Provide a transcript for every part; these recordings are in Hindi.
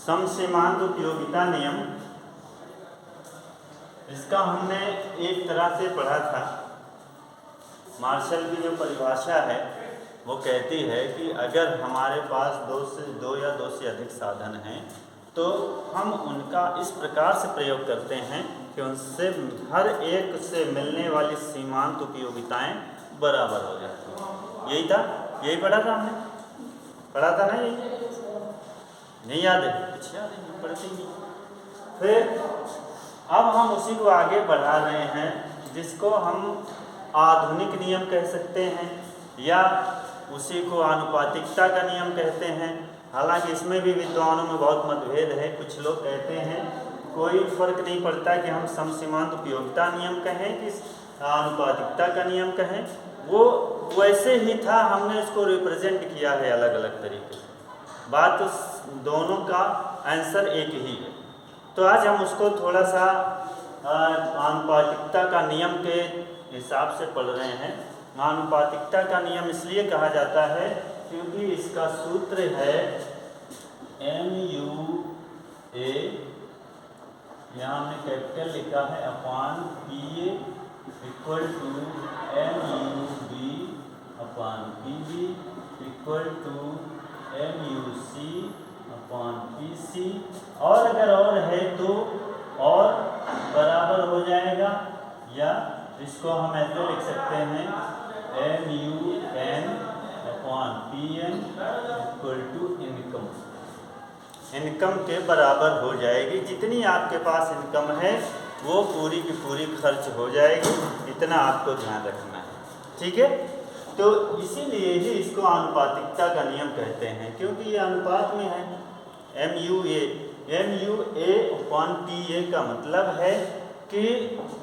समसीमांत उपयोगिता नियम, इसका हमने एक तरह से पढ़ा था। मार्शल की जो परिभाषा है वो कहती है कि अगर हमारे पास दो या दो से अधिक साधन हैं तो हम उनका इस प्रकार से प्रयोग करते हैं कि उनसे हर एक से मिलने वाली सीमांत उपयोगिताएं बराबर हो जाती हैं। यही था, यही पढ़ा था हमने, पढ़ा था ना? यही नहीं याद है? कुछ याद है? पढ़ते ही नहीं। फिर अब हम उसी को आगे बढ़ा रहे हैं जिसको हम आधुनिक नियम कह सकते हैं या उसी को आनुपातिकता का नियम कहते हैं। हालांकि इसमें भी विद्वानों में बहुत मतभेद है। कुछ लोग कहते हैं कोई फर्क नहीं पड़ता कि हम समसीमांत उपयोगिता नियम कहें कि आनुपातिकता का नियम कहें, वो वैसे ही था, हमने इसको रिप्रेजेंट किया है अलग अलग तरीके से। बात दोनों का आंसर एक ही है। तो आज हम उसको थोड़ा सा आनुपातिकता का नियम के हिसाब से पढ़ रहे हैं। आनुपातिकता का नियम इसलिए कहा जाता है क्योंकि इसका सूत्र है MUA, यहाँ हमने कैपिटल लिखा है, upon PA equal to MUB upon PB equal to MUC upon PC, और अगर और है तो और बराबर हो जाएगा, या इसको हम ऐसे लिख सकते हैं MUN upon PN equal to income. Income के बराबर हो जाएगी। जितनी आपके पास इनकम है वो पूरी की पूरी खर्च हो जाएगी, इतना आपको ध्यान रखना है। ठीक है, तो इसीलिए ही इसको आनुपातिकता का नियम कहते हैं, क्योंकि ये अनुपात में है। MUA अपॉन PA का मतलब है कि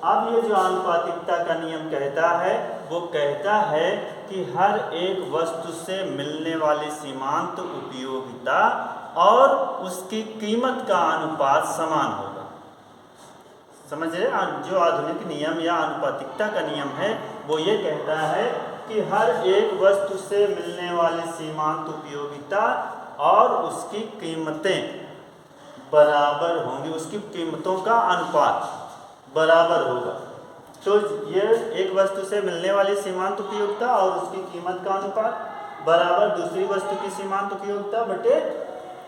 अब ये जो आनुपातिकता का नियम कहता है वो कहता है कि हर एक वस्तु से मिलने वाली सीमांत उपयोगिता और उसकी कीमत का अनुपात समान होगा। समझे? जो आधुनिक नियम या आनुपातिकता का नियम है वो ये कहता है कि हर एक वस्तु से मिलने वाली सीमांत उपयोगिता और उसकी कीमतें बराबर होंगी, उसकी कीमतों का अनुपात बराबर होगा। तो ये एक वस्तु से मिलने वाली सीमांत उपयोगिता और उसकी कीमत का अनुपात बराबर दूसरी वस्तु की सीमांत उपयोगिता बटे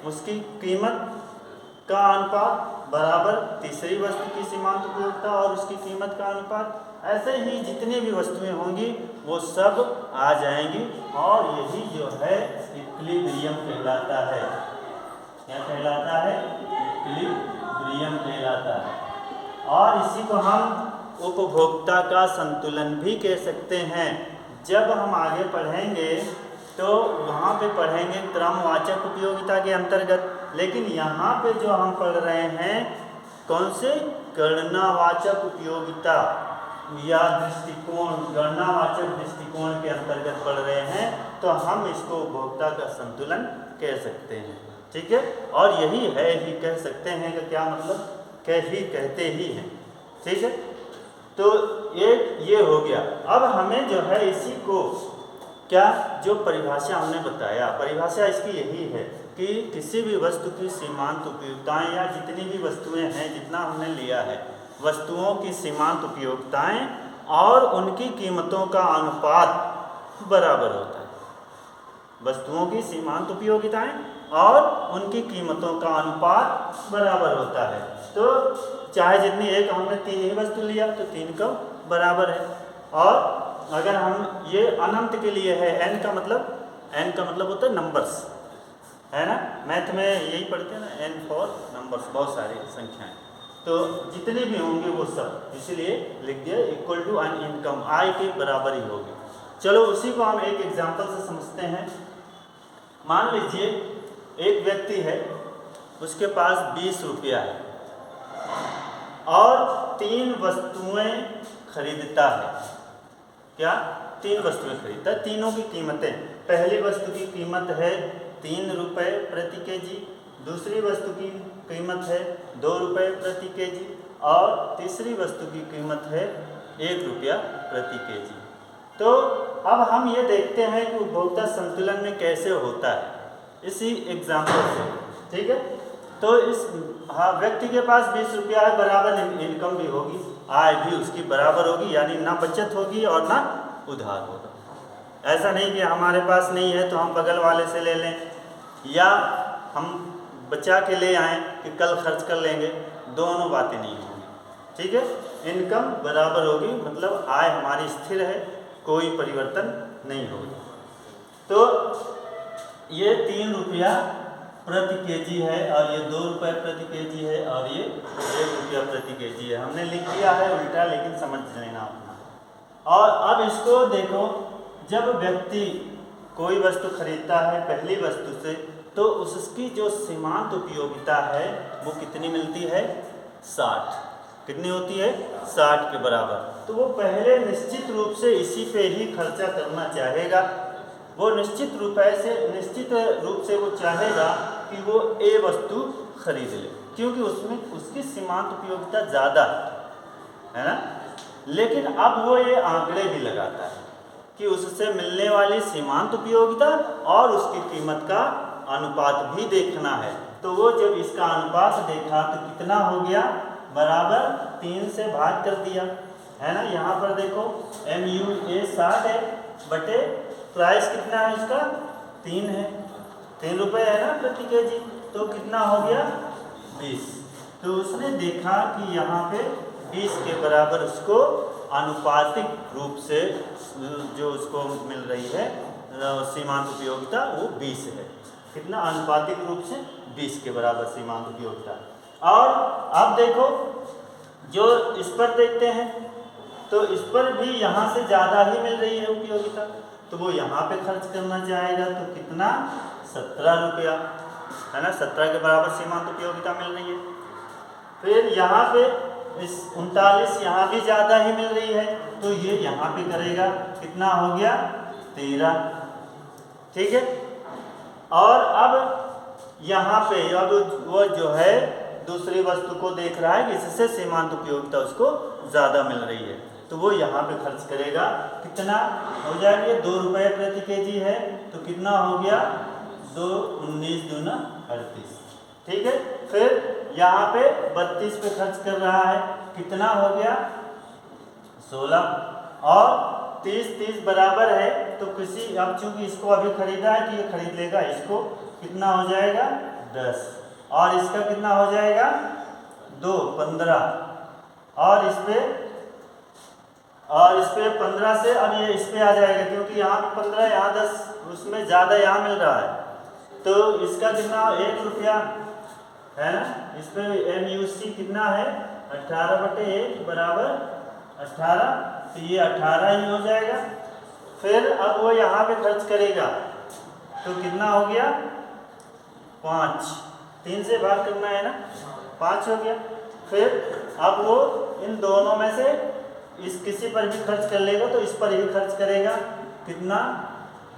उसकी कीमत का अनुपात बराबर तीसरी वस्तु की सीमांत उपयोगिता और उसकी कीमत का अनुपात। ऐसे ही जितनी भी वस्तुएं होंगी वो सब आ जाएंगी, और यही जो है इक्विलिब्रियम कहलाता है। क्या कहलाता है? इक्विलिब्रियम कहलाता है। और इसी को हम उपभोक्ता का संतुलन भी कह सकते हैं। जब हम आगे पढ़ेंगे तो वहाँ पे पढ़ेंगे क्रमवाचक उपयोगिता के अंतर्गत, लेकिन यहाँ पे जो हम पढ़ रहे हैं कौन से गणनावाचक उपयोगिता या दृष्टिकोण, गणनावाचक दृष्टिकोण के अंतर्गत पढ़ रहे हैं, तो हम इसको उपभोक्ता का संतुलन कह सकते हैं। ठीक है, और यही है ही कह सकते हैं कि क्या मतलब कहते ही हैं। ठीक है, तो एक ये हो गया। अब हमें जो है इसी को क्या जो परिभाषा हमने बताया, परिभाषा इसकी यही है कि किसी भी वस्तु की सीमांत उपयोगिताएं या जितनी भी वस्तुएं हैं, जितना हमने लिया है, वस्तुओं की सीमांत उपयोगिताएं और उनकी कीमतों का अनुपात बराबर होता है। वस्तुओं की सीमांत उपयोगिताएं और उनकी कीमतों का अनुपात बराबर होता है। तो चाहे जितनी, एक हमने 3 ही वस्तु लिया तो 3 का बराबर है। और अगर हम ये अनंत के लिए है, n का मतलब होता है नंबर्स, है ना? मैथ में यही पढ़ते हैं ना, n फॉर नंबर्स, बहुत सारी संख्याएं। तो जितने भी होंगे वो सब इसीलिए लिख दिया इक्वल टू अन इनकम, आय के बराबर ही होगी। चलो उसी को हम एक एग्जांपल से समझते हैं। मान लीजिए एक व्यक्ति है, उसके पास 20 रुपया है और 3 वस्तुएं खरीदता है। क्या? 3 वस्तुएं खरीदता है। तीनों की कीमतें, पहली वस्तु की कीमत है 3 रुपये प्रति केजी, दूसरी वस्तु की कीमत है 2 रुपये प्रति केजी और तीसरी वस्तु की कीमत है 1 रुपया प्रति केजी। तो अब हम ये देखते हैं कि उपभोक्ता संतुलन में कैसे होता है, इसी एग्जाम्पल से। ठीक है, तो इस हाँ व्यक्ति के पास 20 रुपया है, बराबर इनकम भी होगी, आय भी उसकी बराबर होगी, यानी ना बचत होगी और ना उधार होगा। ऐसा नहीं कि हमारे पास नहीं है तो हम बगल वाले से ले लें, या हम बचा के ले आएँ कि कल खर्च कर लेंगे, दोनों बातें नहीं होंगी। ठीक है, इनकम बराबर होगी, मतलब आय हमारी स्थिर है, कोई परिवर्तन नहीं होगा। तो ये 3 रुपया प्रति केजी है, और ये 2 रुपये प्रति केजी है, और ये 1 रुपया प्रति केजी है। हमने लिख दिया है उल्टा, लेकिन समझ लेना अपना। और अब इसको देखो, जब व्यक्ति कोई वस्तु खरीदता है पहली वस्तु से, तो उसकी जो सीमांत उपयोगिता है वो कितनी मिलती है? 60। कितनी होती है? 60 के बराबर। तो वो पहले निश्चित रूप से इसी पे ही खर्चा करना चाहेगा। वो निश्चित रूप से वो चाहेगा कि वो ए वस्तु खरीद ले, क्योंकि उसमें उसकी सीमांत उपयोगिता ज़्यादा है ना। लेकिन अब वो ये आंकड़े भी लगाता है कि उससे मिलने वाली सीमांत उपयोगिता और उसकी कीमत का अनुपात भी देखना है। तो वो जब इसका अनुपात देखा तो कितना हो गया? बराबर 3 से भाग कर दिया, है ना। यहाँ पर देखो MUA 60 है, बटे प्राइस कितना है इसका? 3 है, 3 रुपये है ना प्रति केजी, तो कितना हो गया? 20। तो उसने देखा कि यहाँ पे 20 के बराबर उसको आनुपातिक रूप से जो उसको मिल रही है सीमांत उपयोगिता, वो 20 है। कितना? आनुपातिक रूप से 20 के बराबर सीमांत उपयोगिता। और अब देखो, जो इस पर देखते हैं तो इस पर भी यहाँ से ज़्यादा ही मिल रही है उपयोगिता, तो वो यहाँ पे खर्च करना चाहेगा। तो कितना? 17 रुपया, है ना। 17 के बराबर सीमांत उपयोगिता मिल रही है। फिर यहाँ पे इस 39 यहाँ भी ज़्यादा ही मिल रही है, तो ये यहाँ पे करेगा। कितना हो गया? 13। ठीक है। और अब यहाँ पे अब वो जो है दूसरी वस्तु को देख रहा है कि इससे सीमांत उपयोगिता उसको ज़्यादा मिल रही है, तो वो यहाँ पे खर्च करेगा। कितना हो जाएगा? 2 रुपये प्रति केजी है, तो कितना हो गया? 2 19 दूना 38। ठीक है। फिर यहाँ पे 32 पे खर्च कर रहा है, कितना हो गया? 16। और 30 बराबर है, तो किसी अब चूंकि इसको अभी खरीदा है तो ये खरीद लेगा इसको। कितना हो जाएगा? 10। और इसका कितना हो जाएगा? 2 15। और इस पे 15 से अब ये इस पे आ जाएगा, क्योंकि यहाँ पे 15, यहाँ 10, उसमें ज़्यादा यहाँ मिल रहा है, तो इसका कितना? 1 रुपया, है ना। इस पे MUC कितना है? 18/1 बराबर 18, तो ये 18 ही हो जाएगा। फिर अब वो यहाँ पे खर्च करेगा, तो कितना हो गया? 5। 3 से भाग करना है ना, 5 हो गया। फिर अब वो इन दोनों में से इस किसी पर भी खर्च कर लेगा, तो इस पर ही खर्च करेगा। कितना?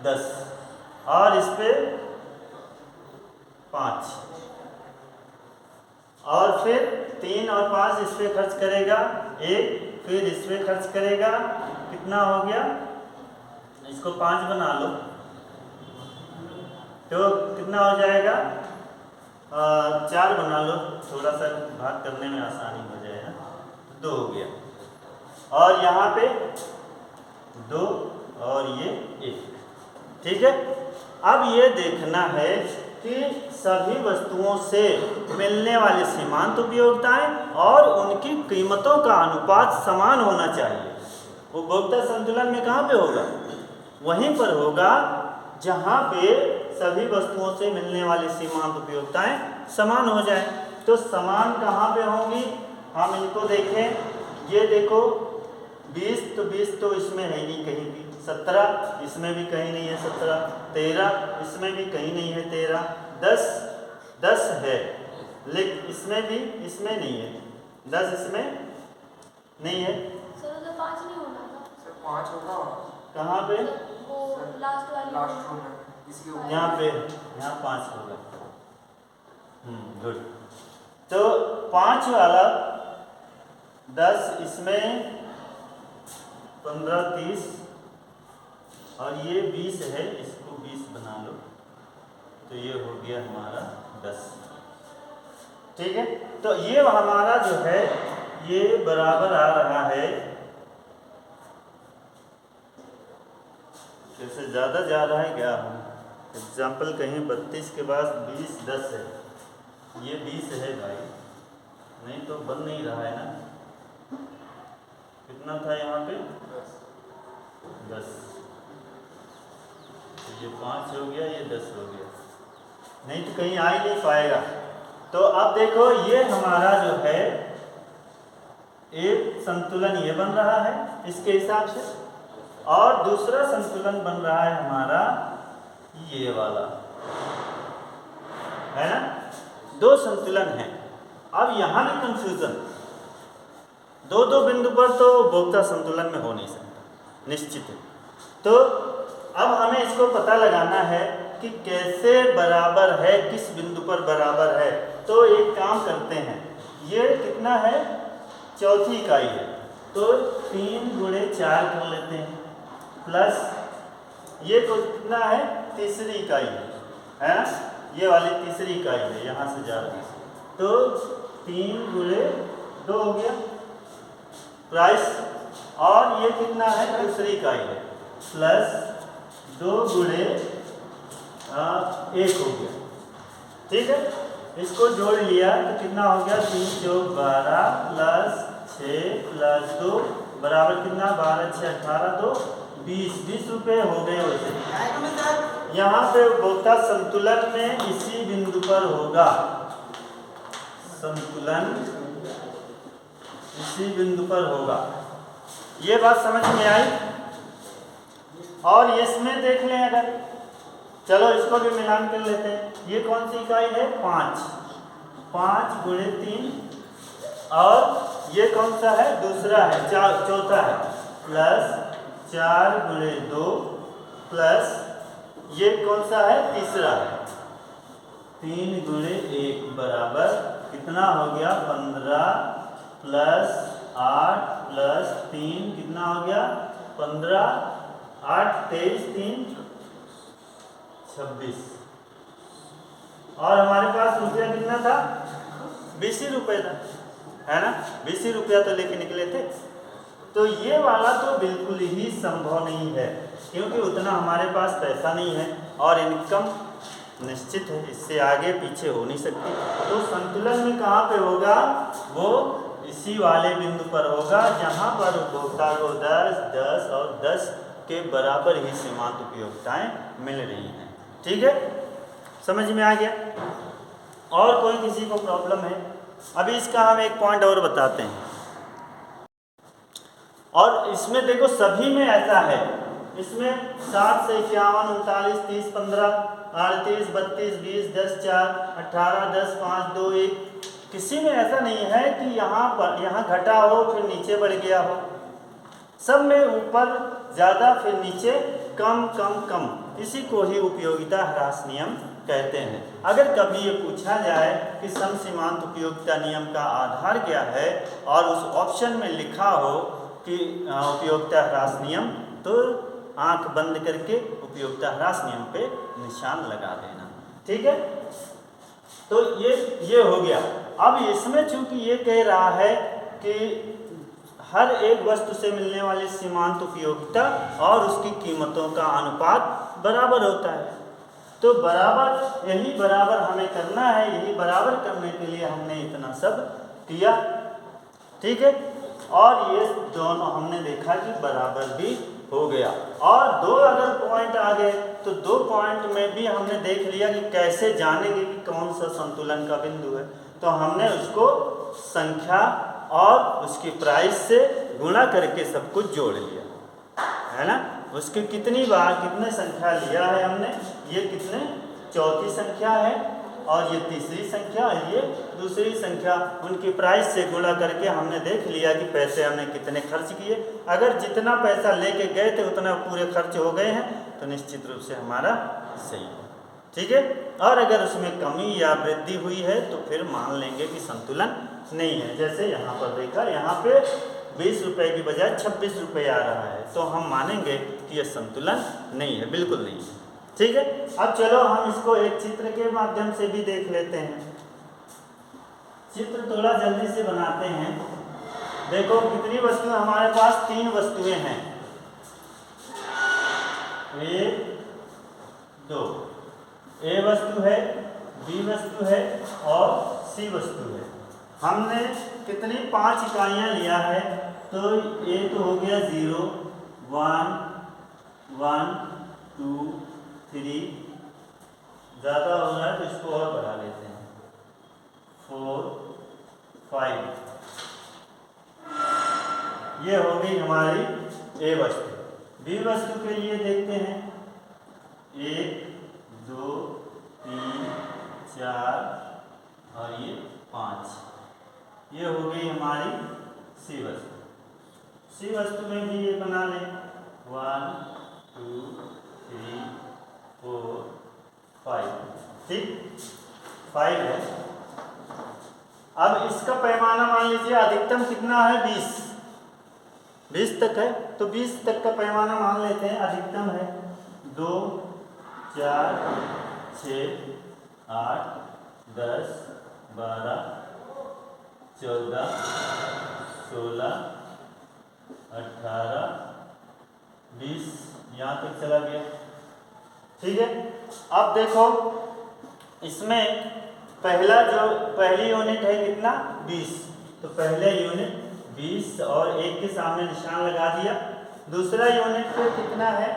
10। और इस पे 5, और फिर 3 और 5 इस पे खर्च करेगा 1, फिर इस पे खर्च करेगा। कितना हो गया? इसको 5 बना लो, तो कितना हो जाएगा? 4 बना लो, थोड़ा सा भाग करने में आसानी हो जाएगा। 2 हो गया, और यहाँ पे 2 और ये 1। ठीक है। अब ये देखना है कि सभी वस्तुओं से मिलने वाली सीमांत उपयोगिताएं और उनकी कीमतों का अनुपात समान होना चाहिए। उपभोक्ता संतुलन में कहाँ पे होगा? वहीं पर होगा जहाँ पे सभी वस्तुओं से मिलने वाली सीमांत उपयोगिताएं समान हो जाए। तो समान कहाँ पे होंगी? हम इनको देखें, ये देखो 20 तो इसमें है नहीं कहीं भी, 17 इसमें भी कहीं नहीं है, 17, 13 इसमें भी कहीं नहीं है, 13, 10 है, लेकिन इसमें नहीं है, 10 इसमें नहीं है। सर तो 5 नहीं होना था। सर 5 होगा। कहाँ पे? वो लास्ट वाली यहाँ पे, यहाँ 5 होगा। गुड। तो 5 वाला 10 इसमें, 15 30, और ये 20 है, इसको 20 बना लो, तो ये हो गया हमारा 10। ठीक है, तो ये हमारा जो है ये बराबर आ रहा है, जैसे ज़्यादा जा रहा है क्या, एग्जाम्पल कहीं 32 के बाद 20 10 है, ये 20 है भाई, नहीं तो बन नहीं रहा है ना, कितना था यहाँ पे 10, तो ये 5 हो गया, ये 10 हो गया, नहीं तो कहीं आ ही नहीं पाएगा। तो अब देखो ये हमारा जो है एक संतुलन ये बन रहा है इसके हिसाब से, और दूसरा संतुलन बन रहा है हमारा ये वाला, है ना, दो संतुलन है। अब यहाँ भी कंफ्यूजन, दो दो बिंदु पर तो उपभोक्ता संतुलन में हो नहीं सकता, निश्चित है। तो अब हमें इसको पता लगाना है कि कैसे बराबर है, किस बिंदु पर बराबर है। तो एक काम करते हैं, ये कितना है, चौथी इकाई है, तो 3 गुणे 4 कर लेते हैं, प्लस ये कितना है, तीसरी इकाई है ना, ये वाली तीसरी इकाई है, यहाँ से जा रही है, तो 3 गुणे 2 हो गया प्राइस, और ये कितना है, दूसरी इकाई है, प्लस 2 गुणे 1 हो गया, ठीक है। इसको जोड़ लिया तो कितना हो गया, 3 चौक 12 प्लस 6 प्लस 2 बराबर कितना, 12 6 18 2 20 रुपये हो गए। वैसे यहाँ पे उपभोक्ता संतुलन में इसी बिंदु पर होगा, संतुलन इसी बिंदु पर होगा, ये बात समझ में आई। और इसमें देख लें अगर, चलो इसको भी मिलान कर लेते हैं, ये कौन सी इकाई है, 5 गुणे 3, और ये कौन सा है, दूसरा है, चौथा है, प्लस 4 गुणे 2 प्लस ये कौन सा है, तीसरा है, 3 गुणे 1 बराबर कितना हो गया, 15 प्लस 8 प्लस 3 कितना हो गया, 15 8 23 3 26, और हमारे पास रुपया कितना था, 20 रुपये था, है ना, 20 रुपया तो लेके निकले थे। तो ये वाला तो बिल्कुल ही संभव नहीं है, क्योंकि उतना हमारे पास पैसा नहीं है और इनकम निश्चित है, इससे आगे पीछे हो नहीं सकती। तो संतुलन में कहाँ पे होगा, वो इसी वाले बिंदु पर होगा जहाँ पर उपभोक्ता को 10 10 और 10 के बराबर ही सीमांत उपयोगिताएं मिल रही हैं। ठीक है, समझ में आ गया। और कोई किसी को प्रॉब्लम है? अभी इसका हम एक पॉइंट और बताते हैं। और इसमें देखो सभी में ऐसा है, इसमें 7 से 51 39 30 15 38 32 20 10 4 18 10 5 2 1, किसी में ऐसा नहीं है कि यहाँ घटा हो फिर नीचे बढ़ गया हो। सब में ऊपर ज़्यादा फिर नीचे कम कम कम, इसी को ही उपयोगिता ह्रास नियम कहते हैं। अगर कभी ये पूछा जाए कि सम सीमांत उपयोगिता नियम का आधार क्या है और उस ऑप्शन में लिखा हो कि उपयोगिता ह्रास नियम, तो आंख बंद करके उपयोगिता ह्रास नियम पे निशान लगा देना। ठीक है, तो ये हो गया। अब इसमें चूंकि ये कह रहा है कि हर एक वस्तु से मिलने वाली सीमांत उपयोगिता और उसकी कीमतों का अनुपात बराबर होता है, तो बराबर यही बराबर हमें करना है, यही बराबर करने के लिए हमने इतना सब किया। ठीक है, और ये दोनों हमने देखा कि बराबर भी हो गया। और दो अगर पॉइंट आ गए तो दो पॉइंट में भी हमने देख लिया कि कैसे जानेंगे कि कौन सा संतुलन का बिंदु है। तो हमने उसको संख्या और उसकी प्राइस से गुणा करके सब कुछ जोड़ लिया, है ना। उसके कितनी बार कितने संख्या लिया है हमने, ये कितने चौथी संख्या है और ये तीसरी संख्या और ये दूसरी संख्या, उनकी प्राइस से गुणा करके हमने देख लिया कि पैसे हमने कितने खर्च किए। अगर जितना पैसा लेके गए थे उतना पूरे खर्च हो गए हैं तो निश्चित रूप से हमारा सही है। ठीक है, और अगर उसमें कमी या वृद्धि हुई है तो फिर मान लेंगे कि संतुलन नहीं है। जैसे यहाँ पर देखा, यहाँ पे 20 रुपये की बजाय 26 रुपये आ रहा है, तो हम मानेंगे कि यह संतुलन नहीं है, बिल्कुल नहीं है। ठीक है, अब चलो हम इसको एक चित्र के माध्यम से भी देख लेते हैं। चित्र थोड़ा जल्दी से बनाते हैं। देखो कितनी वस्तुएं हमारे पास, 3 वस्तुएं हैं, 1 2। ए वस्तु है, बी वस्तु है और सी वस्तु है। हमने कितनी 5 इकाइयाँ लिया है, तो ए तो हो गया 0 1 1 2 3, ज़्यादा हो रहा है तो इसको और बढ़ा लेते हैं, 4 5। ये हो गई हमारी ए वस्तु। बी वस्तु के लिए देखते हैं, 1 2 3 4 और ये 5। ये हो गई हमारी सी वस्तु। सी वस्तु में भी ये बना लें, 1 2 3 4 5, ठीक 5 है। अब इसका पैमाना मान लीजिए अधिकतम कितना है, 20 तक है, तो 20 तक का पैमाना मान लेते हैं। अधिकतम है 2 4 6 8 10 12 14 16 18 20, यहाँ तक चला गया, ठीक है। अब देखो इसमें पहली यूनिट है कितना, 20, तो पहले यूनिट 20 और 1 के सामने निशान लगा दिया। दूसरा यूनिट पे कितना है,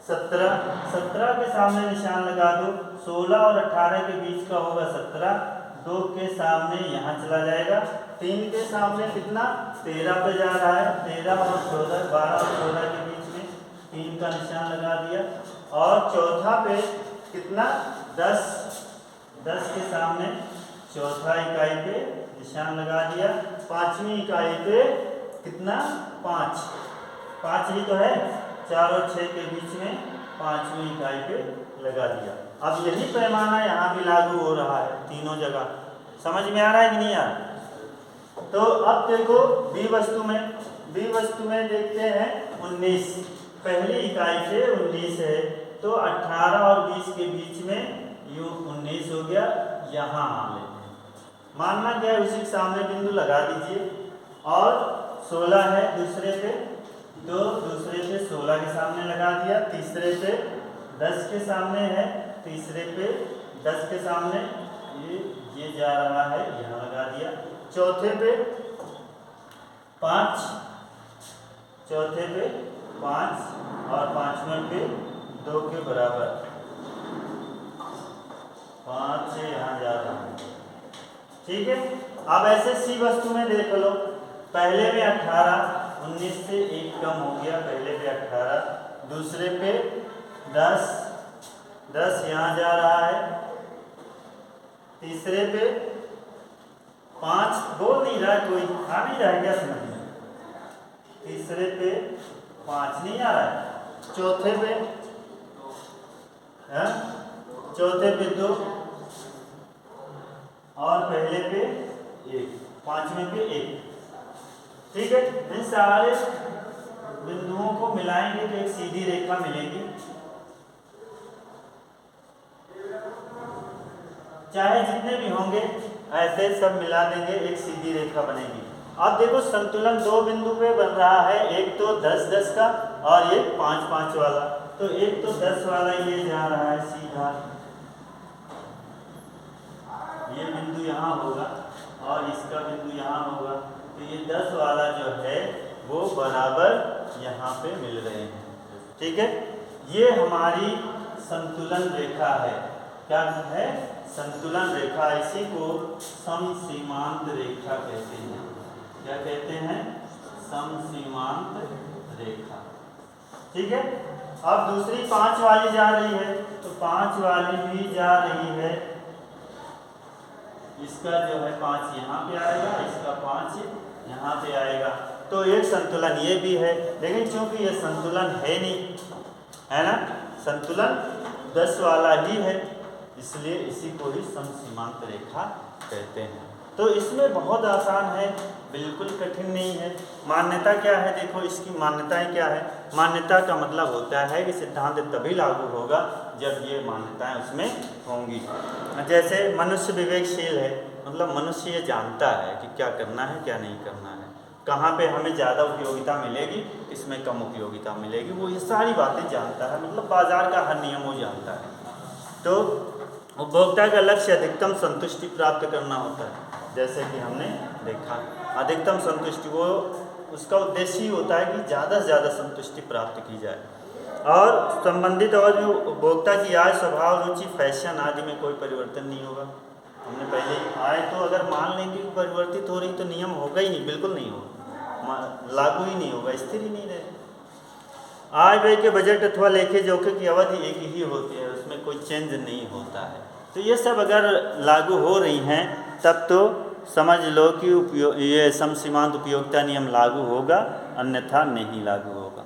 17 के सामने निशान लगा दो। 16 और 18 के बीच का होगा 17, 2 के सामने यहाँ चला जाएगा। 3 के सामने कितना, 13 पे जा रहा है, 13 और 14, 12 और 14 के बीच में 3 का निशान लगा दिया। और चौथा पे कितना, 10 के सामने चौथा इकाई पे निशान लगा दिया। 5वीं इकाई पे कितना, 5 ही तो है, 4 और 6 के बीच में 5वीं इकाई पे लगा दिया। अब यही पैमाना यहाँ भी लागू हो रहा है तीनों जगह। समझ में आ रहा है कि नहीं आ रहा? तो अब देखो बी वस्तु में देखते हैं 19, पहली इकाई से 19 है, तो 18 और 20 के बीच में यू 19 हो गया। यहाँ मान लेते हैं, मानना क्या है, उसी के सामने बिंदु लगा दीजिए। और 16 है दूसरे पे, तो दूसरे पे 16 के सामने लगा दिया। तीसरे पे 10 के सामने है, तीसरे पे 10 के सामने ये जा रहा है, यहाँ लगा दिया। चौथे पे 5 और 5वें पे 2 के बराबर, 5 से यहाँ जा रहा है, ठीक है। अब ऐसे सी वस्तु में देख लो, पहले में 18, 19 से 1 कम हो गया, पहले पे 18, दूसरे पे 10 यहाँ जा रहा है, तीसरे पे 5, बोल नहीं रहा है कोई, आ नहीं रहा है क्या समझ में, तीसरे पे 5 नहीं आ रहा है, चौथे पे 2 और पहले पे 1, 5वें पे 1, ठीक है। इन सारे बिंदुओं को मिलाएंगे तो एक सीधी रेखा मिलेगी। चाहे जितने भी होंगे ऐसे सब मिला देंगे, एक सीधी रेखा बनेगी। अब देखो संतुलन 2 बिंदु पे बन रहा है, एक तो 10-10 का और एक 5-5 वाला। तो एक तो 10 वाला ये जा रहा है सीधा, ये बिंदु यहाँ होगा और इसका बिंदु यहाँ होगा, तो ये 10 वाला जो है वो बराबर यहाँ पे मिल रहे हैं, ठीक है। ये हमारी संतुलन रेखा है। क्या है, संतुलन रेखा। इसी को समसीमांत रेखा कहते हैं। क्या कहते हैं, समसीमांत रेखा, ठीक है। अब दूसरी 5 वाली जा रही है, तो 5 वाली भी जा रही है। इसका जो है 5 यहाँ पे आएगा, इसका 5 यहाँ पे आएगा, तो एक संतुलन ये भी है। लेकिन चूंकि ये संतुलन है नहीं, है ना, संतुलन 10 वाला ही है, इसलिए इसी को ही समसीमांत रेखा कहते हैं। तो इसमें बहुत आसान है, बिल्कुल कठिन नहीं है। मान्यता क्या है, देखो इसकी मान्यताएं क्या है। मान्यता का मतलब होता है कि सिद्धांत तभी लागू होगा जब ये मान्यताएं उसमें होंगी। जैसे मनुष्य विवेकशील है, मतलब मनुष्य ये जानता है कि क्या करना है क्या नहीं करना है, कहाँ पे हमें ज़्यादा उपयोगिता मिलेगी, किसमें कम उपयोगिता मिलेगी, वो ये सारी बातें जानता है, मतलब बाजार का हर नियम वो जानता है। तो उपभोक्ता का लक्ष्य अधिकतम संतुष्टि प्राप्त करना होता है। जैसे कि हमने देखा अधिकतम संतुष्टि, वो उसका उद्देश्य ही होता है कि ज़्यादा से ज़्यादा संतुष्टि प्राप्त की जाए। और संबंधित और जो उपभोक्ता की आय, स्वभाव, रुचि, फैशन आदि में कोई परिवर्तन नहीं होगा। हमने पहले आय तो अगर मान लेंगे कि परिवर्तित हो रही तो नियम होगा ही नहीं, बिल्कुल नहीं होगा, लागू ही नहीं होगा, स्थिर ही नहीं रहेगा। आय व्यय के बजट अथवा लेखे जोखे की अवधि एक ही होती है, उसमें कोई चेंज नहीं होता है। तो ये सब अगर लागू हो रही हैं तब तो समझ लो कि ये समसीमांत उपयोगिता नियम लागू होगा, अन्यथा नहीं लागू होगा।